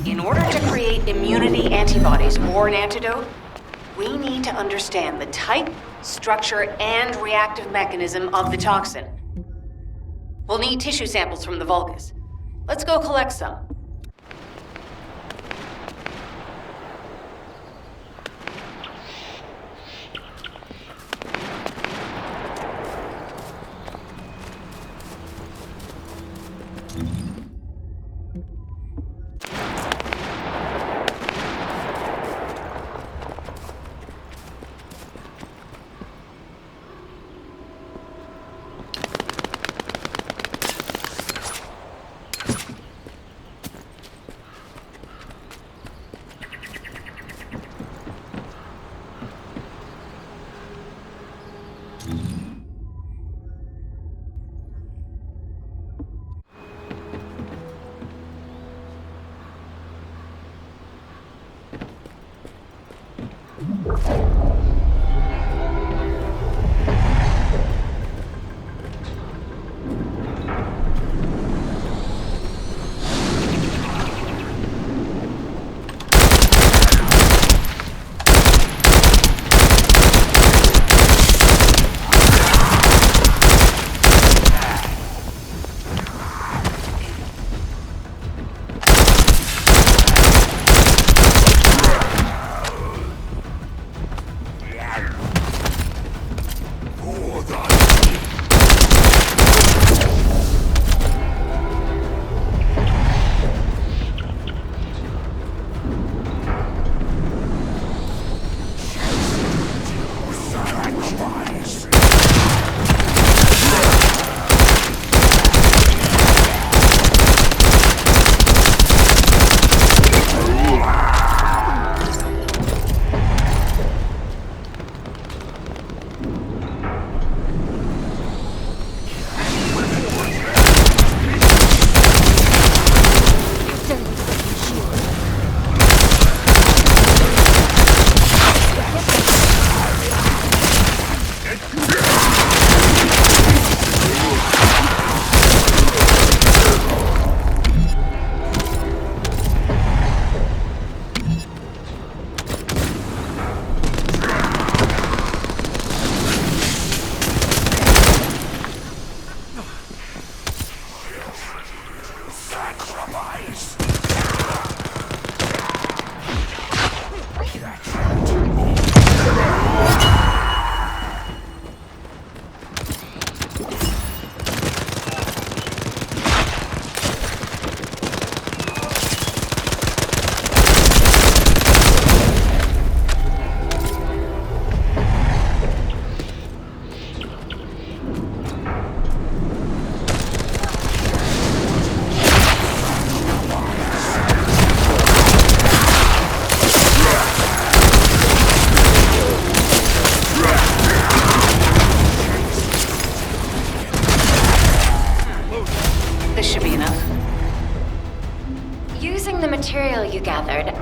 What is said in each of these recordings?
In order to create immunity antibodies or an antidote, we need to understand the type, structure, and reactive mechanism of the toxin. We'll need tissue samples from the Vulgus. Let's go collect some.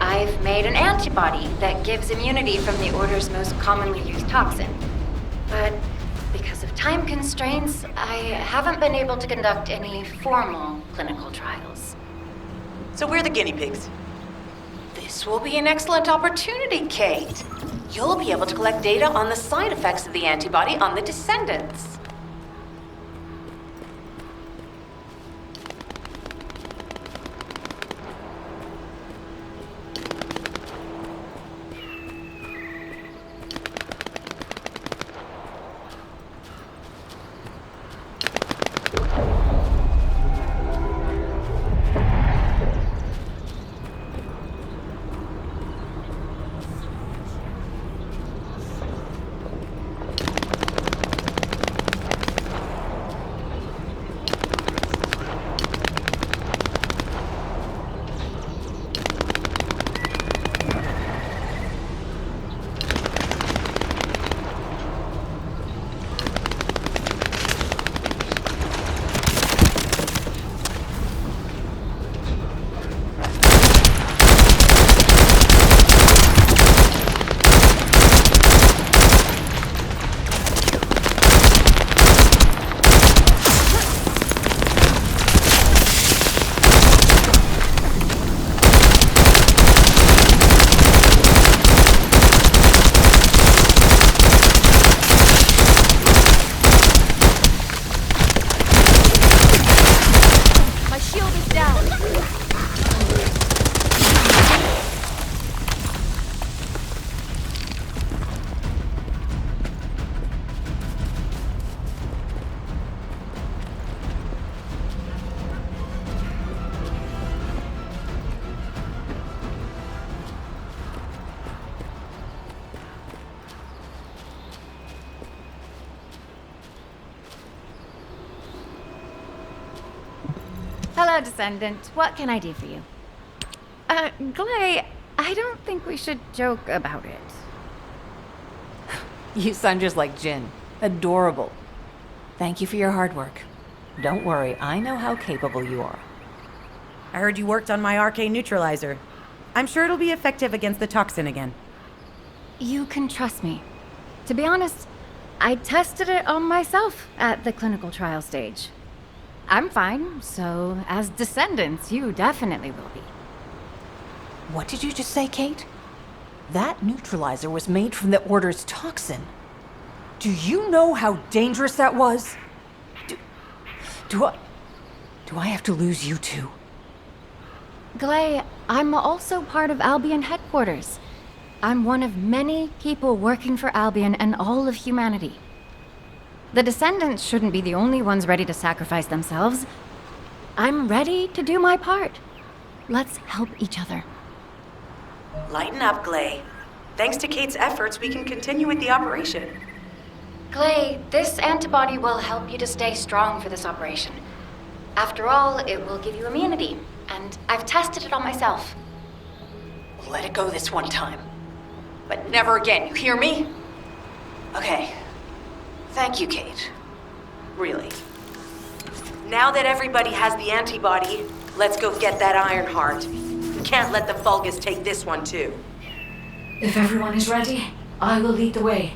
I've made an antibody that gives immunity from the Order's most commonly used toxin. But because of time constraints, I haven't been able to conduct any formal clinical trials. So we're the guinea pigs. This will be an excellent opportunity, Kate. You'll be able to collect data on the side effects of the antibody on the Descendants. Hello, Descendant. What can I do for you? Glay, I don't think we should joke about it. You sound just like Jin. Adorable. Thank you for your hard work. Don't worry, I know how capable you are. I heard you worked on my RK neutralizer. I'm sure it'll be effective against the toxin again. You can trust me. To be honest, I tested it on myself at the clinical trial stage. I'm fine, so as Descendants, you definitely will be. What did you just say, Kate? That neutralizer was made from the Order's toxin. Do you know how dangerous that was? Do I have to lose you too? Glay, I'm also part of Albion headquarters. I'm one of many people working for Albion and all of humanity. The Descendants shouldn't be the only ones ready to sacrifice themselves. I'm ready to do my part. Let's help each other. Lighten up, Glay. Thanks to Kate's efforts, we can continue with the operation. Glay, this antibody will help you to stay strong for this operation. After all, it will give you immunity, and I've tested it on myself. Let it go this one time. But never again, you hear me? Okay. Thank you, Kate. Really. Now that everybody has the antibody, let's go get that Iron Heart. We can't let the Vulgus take this one too. If everyone is ready, I will lead the way.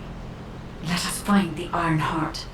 Let us find the Iron Heart.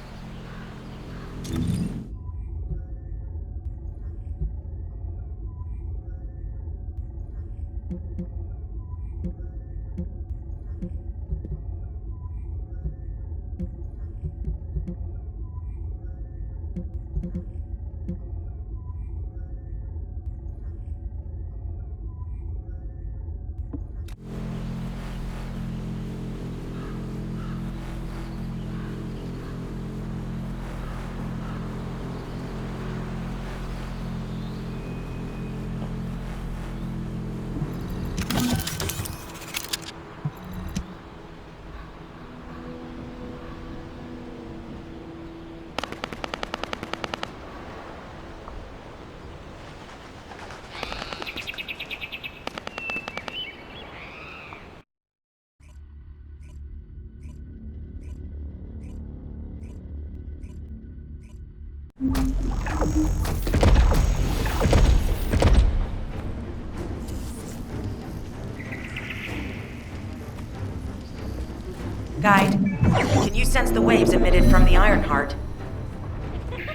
Guide, can you sense the waves emitted from the Iron Heart?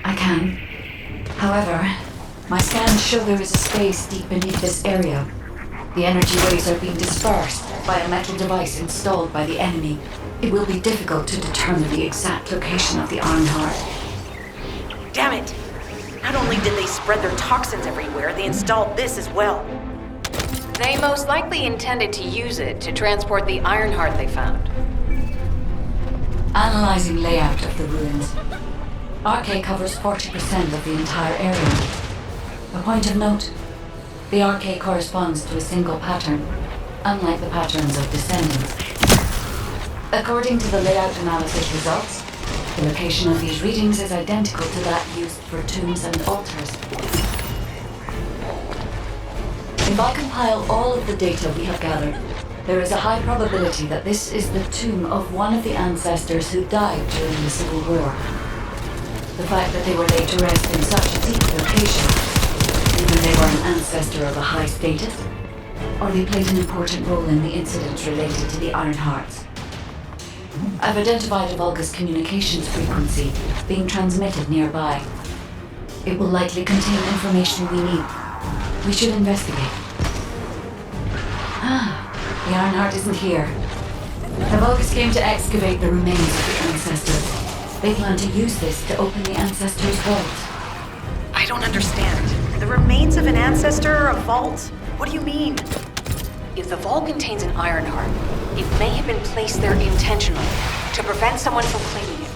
I can. However, my scans show there is a space deep beneath this area. The energy waves are being dispersed by a metal device installed by the enemy. It will be difficult to determine the exact location of the Iron Heart. Damn it! Not only did they spread their toxins everywhere, they installed this as well. They most likely intended to use it to transport the Iron Heart they found. Analyzing layout of the ruins. RK covers 40% of the entire area. A point of note, the RK corresponds to a single pattern, unlike the patterns of Descendants. According to the layout analysis results, the location of these readings is identical to that used for tombs and altars. If I compile all of the data we have gathered, there is a high probability that this is the tomb of one of the ancestors who died during the Civil War. The fact that they were laid to rest in such a deep location, either they were an ancestor of a high status, or they played an important role in the incidents related to the Iron Hearts. I've identified a Vulgus communications frequency being transmitted nearby. It will likely contain information we need. We should investigate. The Iron Heart isn't here. The Vulgus came to excavate the remains of the ancestors. They plan to use this to open the ancestors' vault. I don't understand. The remains of an ancestor or a vault? What do you mean? If the vault contains an iron heart, it may have been placed there intentionally to prevent someone from claiming it.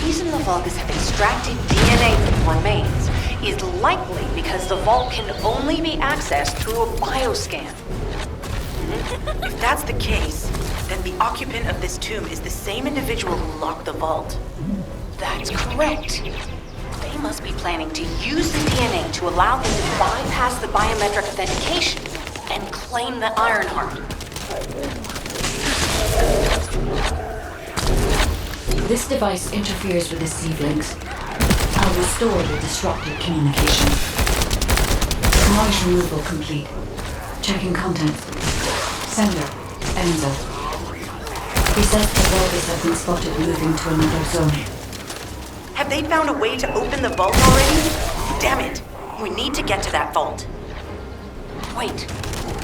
The reason the Vulgus have extracted DNA from the remains is likely because the vault can only be accessed through a bioscan. If that's the case, then the occupant of this tomb is the same individual who locked the vault. That is correct. They must be planning to use the DNA to allow them to bypass the biometric authentication and claim the iron heart. This device interferes with the Seedlings. I'll restore the disrupted communication. Noise removal complete. Checking contents. Sender, Enzo. He says the Vulgus have been spotted moving to another zone. Have they found a way to open the vault already? Damn it! We need to get to that vault. Wait,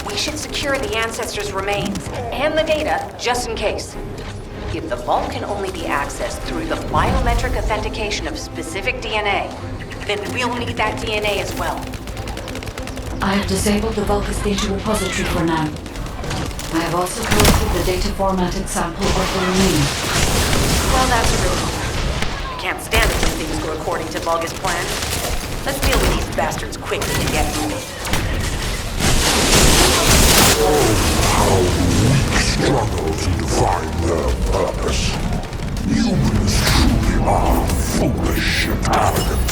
we should secure the ancestors' remains and the data just in case. If the vault can only be accessed through the biometric authentication of specific DNA, then we'll need that DNA as well. I have disabled the Vulgus data repository for now. I have also collected the data formatted sample of the remains. Well, that's a relief. I can't stand it when things go according to Vulgus' plan. Let's deal with these bastards quickly and get moving. How weak struggle to define their purpose. Humans truly are foolish and arrogant.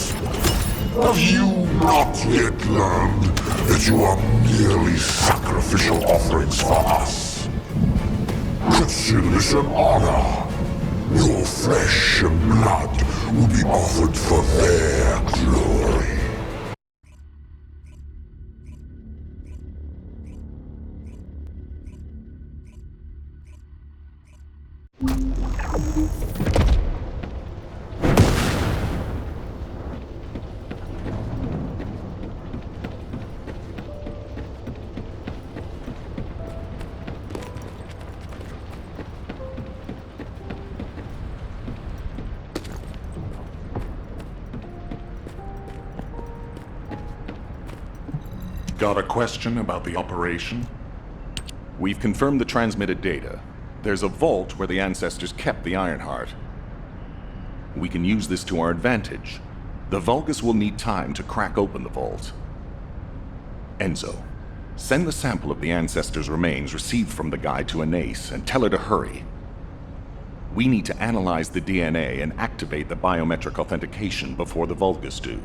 Have you not yet learned that you are merely sacrificial offerings for us? Consider this an honor. Your flesh and blood will be offered for their glory. Got a question about the operation? We've confirmed the transmitted data. There's a vault where the ancestors kept the Iron Heart. We can use this to our advantage. The Vulgus will need time to crack open the vault. Enzo, send the sample of the ancestors' remains received from the guide to Anais and tell her to hurry. We need to analyze the DNA and activate the biometric authentication before the Vulgus do.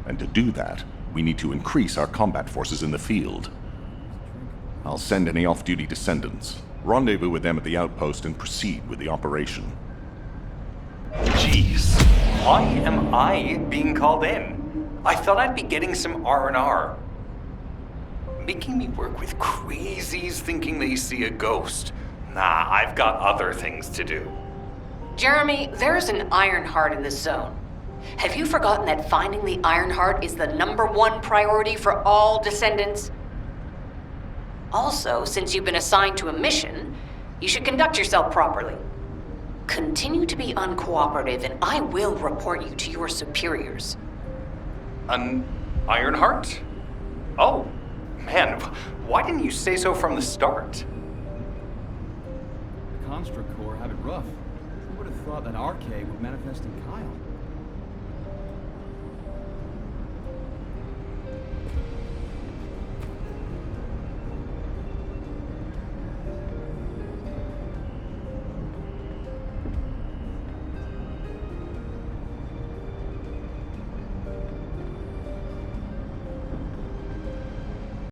And to do that, we need to increase our combat forces in the field. I'll send any off-duty descendants, rendezvous with them at the outpost, and proceed with the operation. Jeez, why am I being called in? I thought I'd be getting some R&R. Making me work with crazies thinking they see a ghost. Nah, I've got other things to do. Jeremy, there's an iron heart in this zone. Have you forgotten that finding the iron heart is the #1 priority for all descendants? Also, since you've been assigned to a mission, you should conduct yourself properly. Continue to be uncooperative and I will report you to your superiors. An Iron Heart? Oh, man, why didn't you say so from the start? The Construct Corps have it rough. Who would have thought that RK would manifest in Kyle?